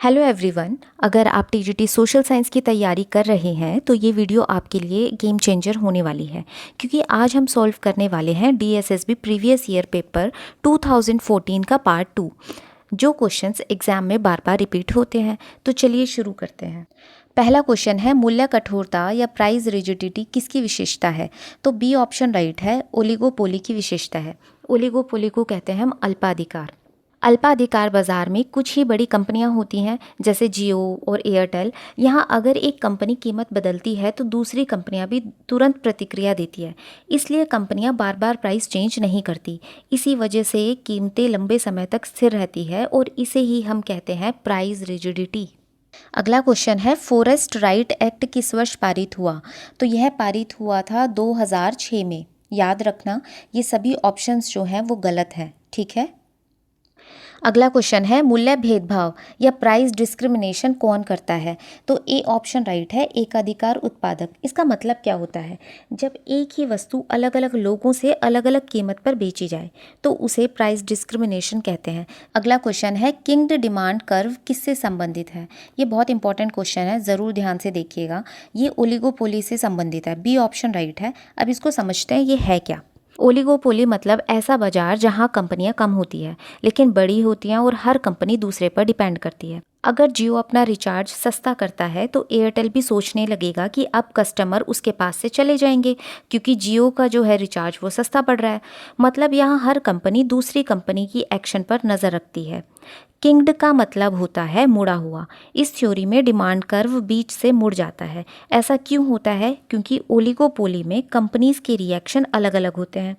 Hello everyone. अगर आप TGT social science की तैयारी कर रहे हैं तो ये वीडियो आपके लिए गेम चेंजर होने वाली है, क्योंकि आज हम सॉल्व करने वाले हैं डीएसएसबी प्रीवियस ईयर पेपर 2014 का पार्ट 2, जो क्वेश्चंस एग्जाम में बार बार रिपीट होते हैं। तो चलिए शुरू करते हैं। पहला क्वेश्चन है, मूल्य कठोरता या प्राइस रिजिडिटी किसकी विशेषता है? तो बी ऑप्शन राइट है, ओलिगोपोली की विशेषता है। ओलिगोपोली को कहते हैं हम अल्पाधिकार। अल्पाधिकार बाजार में कुछ ही बड़ी कंपनियां होती हैं, जैसे जियो और एयरटेल। यहाँ अगर एक कंपनी कीमत बदलती है तो दूसरी कंपनियां भी तुरंत प्रतिक्रिया देती है, इसलिए कंपनियां बार बार प्राइस चेंज नहीं करती। इसी वजह से कीमतें लंबे समय तक स्थिर रहती है और इसे ही हम कहते हैं प्राइस रिजिडिटी। अगला क्वेश्चन है, फॉरेस्ट राइट एक्ट किस वर्ष पारित हुआ? तो यह पारित हुआ था 2006 में। याद रखना, ये सभी ऑप्शंस जो हैं वो गलत हैं, ठीक है। अगला क्वेश्चन है, मूल्य भेदभाव या प्राइस डिस्क्रिमिनेशन कौन करता है? तो ए ऑप्शन राइट है, एकाधिकार उत्पादक। इसका मतलब क्या होता है? जब एक ही वस्तु अलग अलग लोगों से अलग अलग कीमत पर बेची जाए तो उसे प्राइस डिस्क्रिमिनेशन कहते हैं। अगला क्वेश्चन है, किंग्ड डिमांड कर्व किससे संबंधित है? ये बहुत इंपॉर्टेंट क्वेश्चन है, ज़रूर ध्यान से देखिएगा। ये ओलिगोपोली से संबंधित है। बी ऑप्शन राइट है। अब इसको समझते हैं ये है क्या। ओलिगोपोली मतलब ऐसा बाजार जहां कंपनियां कम होती है लेकिन बड़ी होती हैं और हर कंपनी दूसरे पर डिपेंड करती है। अगर जियो अपना रिचार्ज सस्ता करता है तो एयरटेल भी सोचने लगेगा कि अब कस्टमर उसके पास से चले जाएंगे, क्योंकि जियो का जो है रिचार्ज वो सस्ता पड़ रहा है। मतलब यहाँ हर कंपनी दूसरी कंपनी की एक्शन पर नज़र रखती है। किंग्ड का मतलब होता है मुड़ा हुआ। इस थ्योरी में डिमांड कर्व बीच से मुड़ जाता है। ऐसा क्यों होता है? क्योंकि ओलिगोपोली में कंपनीज के रिएक्शन अलग अलग होते हैं।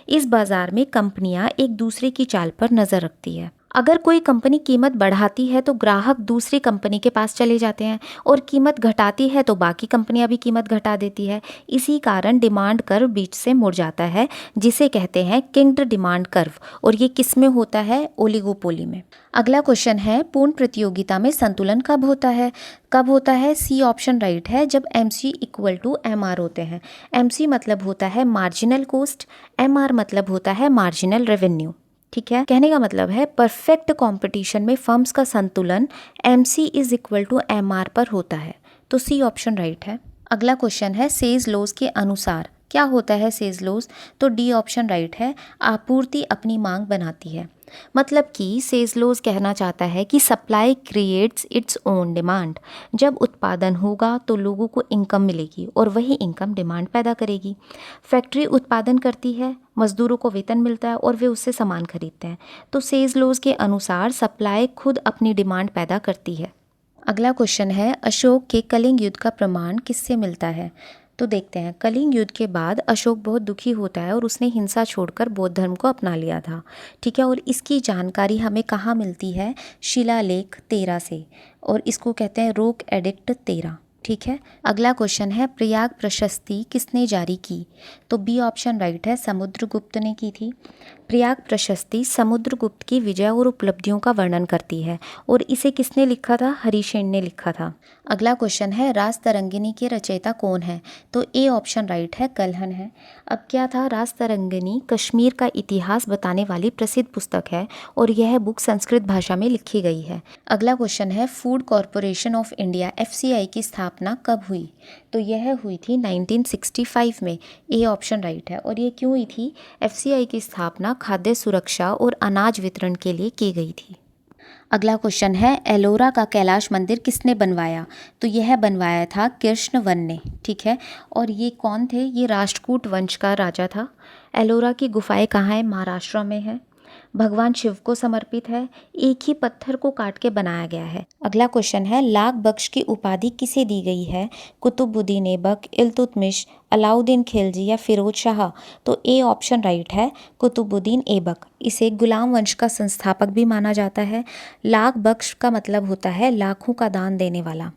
इस बाजार में कंपनियां एक दूसरे की चाल पर नज़र रखती है। अगर कोई कंपनी कीमत बढ़ाती है तो ग्राहक दूसरी कंपनी के पास चले जाते हैं, और कीमत घटाती है तो बाकी कंपनियां भी कीमत घटा देती है। इसी कारण डिमांड कर्व बीच से मुड़ जाता है, जिसे कहते हैं किंग्ड डिमांड कर्व। और ये किस में होता है? ओलिगोपोली में। अगला क्वेश्चन है, पूर्ण प्रतियोगिता में संतुलन कब होता है? कब होता है? सी ऑप्शन राइट है, जब MC इक्वल टू MR होते हैं। MC मतलब होता है मार्जिनल कॉस्ट, MR मतलब होता है मार्जिनल रेवेन्यू। ठीक है, कहने का मतलब है परफेक्ट कंपटीशन में फर्म्स का संतुलन MC is equal to MR पर होता है। तो सी ऑप्शन राइट है। अगला क्वेश्चन है, सेज लॉज के अनुसार क्या होता है सेज लॉज? तो डी ऑप्शन राइट है, आपूर्ति अपनी मांग बनाती है। मतलब कि सेज लॉज कहना चाहता है कि supply creates its own demand. जब उत्पादन होगा तो लोगों को इनकम मिलेगी और वही इनकम डिमांड पैदा करेगी। फैक्ट्री उत्पादन करती है, मजदूरों को वेतन मिलता है और वे उससे सामान खरीदते हैं। तो सेज लॉज के अनुसार सप्लाई खुद अपनी डिमांड पैदा करती है। अगला क्वेश्चन है, अशोक के कलिंग युद्ध का प्रमाण किससे मिलता है? तो देखते हैं। कलिंग युद्ध के बाद अशोक बहुत दुखी होता है और उसने हिंसा छोड़कर बौद्ध धर्म को अपना लिया था। ठीक है, और इसकी जानकारी हमें कहाँ मिलती है? शिलालेख 13 से, और इसको कहते हैं रोक एडिक्ट 13। ठीक है। अगला क्वेश्चन है, प्रयाग प्रशस्ति किसने जारी की? तो बी ऑप्शन राइट है, समुद्रगुप्त ने की थी। प्रयाग प्रशस्ति समुद्रगुप्त की विजय और उपलब्धियों का वर्णन करती है, और इसे किसने लिखा था? हरिसेन ने लिखा था। अगला क्वेश्चन है, रासतरंगिणी के रचयिता कौन है? तो ए ऑप्शन राइट है, कल्हण है। अब क्या था? रासतरंगिणी कश्मीर का इतिहास बताने वाली प्रसिद्ध पुस्तक है और यह बुक संस्कृत भाषा में लिखी गई है। अगला क्वेश्चन है, food corporation of India FCI की स्थापना कब हुई? तो यह हुई थी 1965 में। ए ऑप्शन राइट है। और ये क्यों हुई थी? FCI की स्थापना खाद्य सुरक्षा और अनाज वितरण के लिए की गई थी। अगला क्वेश्चन है, एलोरा का कैलाश मंदिर किसने बनवाया? तो यह बनवाया था कृष्णवन ने। ठीक है, और ये कौन थे? ये राष्ट्रकूट वंश का राजा था। एलोरा की गुफाएं कहाँ है? महाराष्ट्र में है। भगवान शिव को समर्पित है। एक ही पत्थर को काट के बनाया गया है। अगला क्वेश्चन है, लाख बख्श की उपाधि किसे दी गई है? कुतुबुद्दीन ऐबक, इल्तुतमिश, अलाउद्दीन खिलजी या फिरोज शाह? तो ए ऑप्शन राइट है, कुतुबुद्दीन ऐबक। इसे गुलाम वंश का संस्थापक भी माना जाता है। लाख बख्श का मतलब होता है लाखों का दान देने वाला।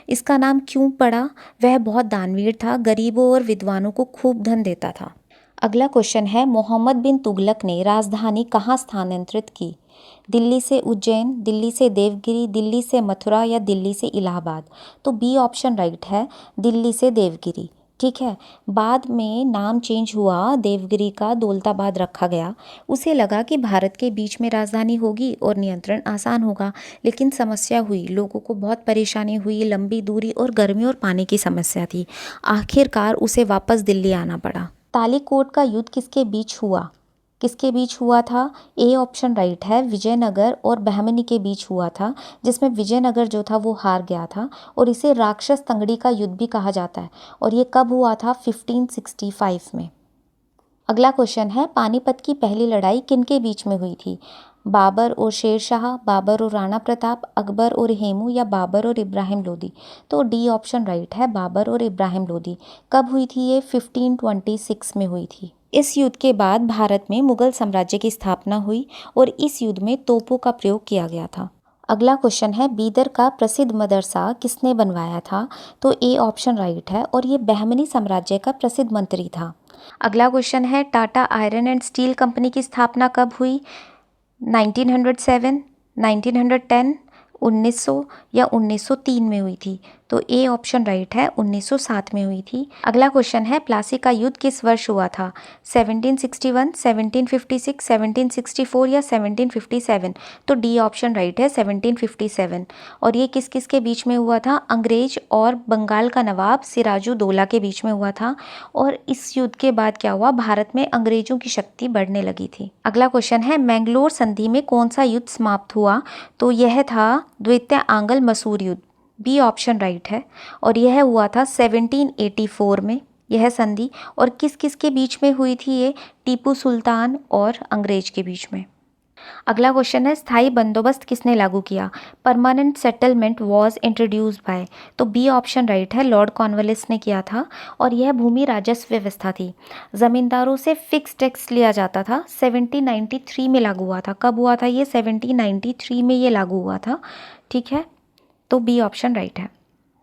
इसका नाम क्यों पड़ा? वह बहुत दानवीर था, गरीबों और विद्वानों को खूब धन देता था। अगला क्वेश्चन है, मोहम्मद बिन तुगलक ने राजधानी कहाँ स्थानांतरित की? दिल्ली से उज्जैन, दिल्ली से देवगिरी, दिल्ली से मथुरा या दिल्ली से इलाहाबाद? तो बी ऑप्शन राइट है, दिल्ली से देवगिरी। ठीक है। बाद में नाम चेंज हुआ, देवगिरी का दौलताबाद रखा गया। उसे लगा कि भारत के बीच में राजधानी होगी और नियंत्रण आसान होगा, लेकिन समस्या हुई, लोगों को बहुत परेशानी हुई, लंबी दूरी और गर्मी और पानी की समस्या थी। आखिरकार उसे वापस दिल्ली आना पड़ा। तालीकोट का युद्ध किसके बीच हुआ? किसके बीच हुआ था? ए ऑप्शन राइट है, विजयनगर और बहमनी के बीच हुआ था, जिसमें विजयनगर जो था वो हार गया था और इसे राक्षस तंगड़ी का युद्ध भी कहा जाता है। और ये कब हुआ था? 1565 में। अगला क्वेश्चन है, पानीपत की पहली लड़ाई किनके बीच में हुई थी? बाबर और शेर शाह, बाबर और राणा प्रताप, अकबर और हेमू, या बाबर और इब्राहिम लोदी? तो डी ऑप्शन राइट है, बाबर और इब्राहिम लोदी। कब हुई थी ये? 1526 में हुई थी। इस युद्ध के बाद भारत में मुगल साम्राज्य की स्थापना हुई और इस युद्ध में तोपों का प्रयोग किया गया था। अगला क्वेश्चन है, बीदर का प्रसिद्ध मदरसा किसने बनवाया था? तो ए ऑप्शन राइट है और ये बहमनी साम्राज्य का प्रसिद्ध मंत्री था। अगला क्वेश्चन है, Tata iron and steel company की स्थापना कब हुई? 1907, 1910, 1900 या 1903 में हुई थी? तो ए ऑप्शन राइट है, 1907 में हुई थी। अगला क्वेश्चन है, प्लासी का युद्ध किस वर्ष हुआ था? 1761, 1756, 1764 या 1757? तो डी ऑप्शन राइट है, 1757। और ये किस किस के बीच में हुआ था? अंग्रेज और बंगाल का नवाब सिराजुद्दौला के बीच में हुआ था। और इस युद्ध के बाद क्या हुआ? भारत में अंग्रेजों की शक्ति बढ़ने लगी थी। अगला क्वेश्चन है, मैंगलोर संधि में कौन सा युद्ध समाप्त हुआ? तो यह था द्वितीय आंग्ल मसूर युद्ध। बी ऑप्शन राइट है और यह हुआ था 1784 में, यह संधि। और किस किस के बीच में हुई थी ये? टीपू सुल्तान और अंग्रेज के बीच में। अगला क्वेश्चन है, स्थायी बंदोबस्त किसने लागू किया? Permanent settlement was introduced by? तो बी ऑप्शन राइट है, लॉर्ड कॉर्नवालिस ने किया था और यह भूमि राजस्व व्यवस्था थी। जमींदारों से फिक्स टैक्स लिया जाता था। 1793 में लागू हुआ था। कब हुआ था ये? 1793 में ये लागू हुआ था। ठीक है, तो बी ऑप्शन राइट है।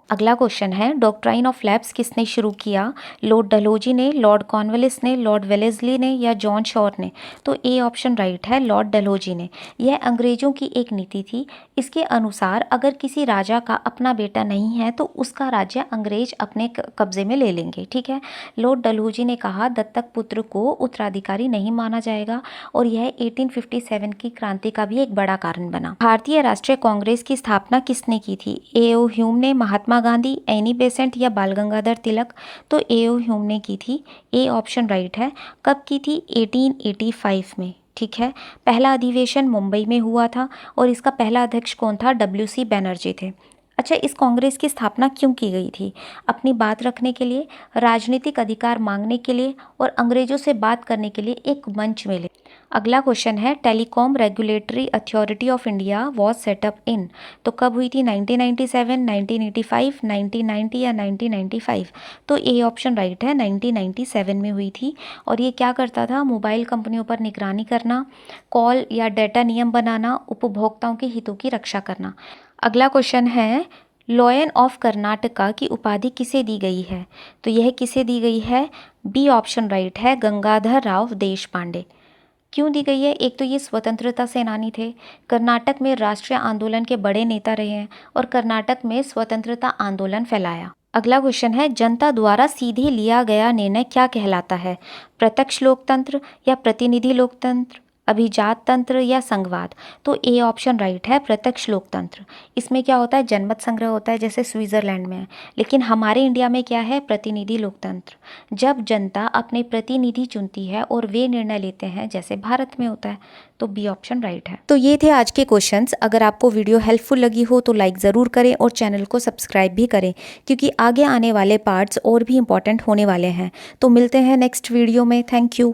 अगला क्वेश्चन है, डॉक्ट्राइन ऑफ लैप्स किसने शुरू किया? लॉर्ड डलहौजी ने, लॉर्ड कॉर्नवालिस ने, लॉर्ड वेलेस्ली ने या जॉन शॉर ने? तो ए ऑप्शन राइट है, लॉर्ड डलहौजी ने। यह अंग्रेजों की एक नीति थी। इसके अनुसार अगर किसी राजा का अपना बेटा नहीं है तो उसका राज्य अंग्रेज अपने कब्जे में ले लेंगे। ठीक है, लॉर्ड डलहौजी ने कहा दत्तक पुत्र को उत्तराधिकारी नहीं माना जाएगा और यह 1857 की क्रांति का भी एक बड़ा कारण बना। भारतीय राष्ट्रीय कांग्रेस की स्थापना किसने की थी? ए.ओ. ह्यूम ने, महात्मा गांधी, एनी बेसेंट या बाल गंगाधर तिलक? तो ए.ओ. ह्यूम ने की थी। ए ऑप्शन राइट है। कब की थी? 1885 में। ठीक है, पहला अधिवेशन मुंबई में हुआ था और इसका पहला अध्यक्ष कौन था? डब्ल्यू.सी. बैनर्जी थे। अच्छा, इस कांग्रेस की स्थापना क्यों की गई थी? अपनी बात रखने के लिए, राजनीतिक अधिकार मांगने के लिए और अंग्रेजों से बात करने के लिए एक मंच मिले। अगला क्वेश्चन है, Telecom Regulatory Authority of India was set up in? तो कब हुई थी? 1997, 1985, 1990 या 1995? तो ए ऑप्शन राइट है, 1997 में हुई थी। और ये क्या करता था? मोबाइल कंपनियों पर निगरानी करना, कॉल या डेटा नियम बनाना, उपभोक्ताओं के हितों की रक्षा करना। अगला क्वेश्चन है, लॉयन ऑफ कर्नाटका की उपाधि किसे दी गई है? तो यह किसे दी गई है? बी ऑप्शन राइट है, गंगाधर राव देशपांडे। क्यों दी गई है? एक तो ये स्वतंत्रता सेनानी थे, कर्नाटक में राष्ट्रीय आंदोलन के बड़े नेता रहे हैं और कर्नाटक में स्वतंत्रता आंदोलन फैलाया। अगला क्वेश्चन है, जनता द्वारा सीधे लिया गया निर्णय क्या कहलाता है? प्रत्यक्ष लोकतंत्र या प्रतिनिधि लोकतंत्र, अभिजात तंत्र या संघवाद? तो ए ऑप्शन राइट है, प्रत्यक्ष लोकतंत्र। इसमें क्या होता है? जनमत संग्रह होता है, जैसे स्विट्जरलैंड में है। लेकिन हमारे इंडिया में क्या है? प्रतिनिधि लोकतंत्र। जब जनता अपने प्रतिनिधि चुनती है और वे निर्णय लेते हैं, जैसे भारत में होता है। तो बी ऑप्शन राइट है। तो ये थे आज के क्वेश्चंस। अगर आपको वीडियो हेल्पफुल लगी हो तो लाइक ज़रूर करें और चैनल को सब्सक्राइब भी करें, क्योंकि आगे आने वाले पार्ट्स और भी इम्पॉर्टेंट होने वाले हैं। तो मिलते हैं नेक्स्ट वीडियो में। Thank you.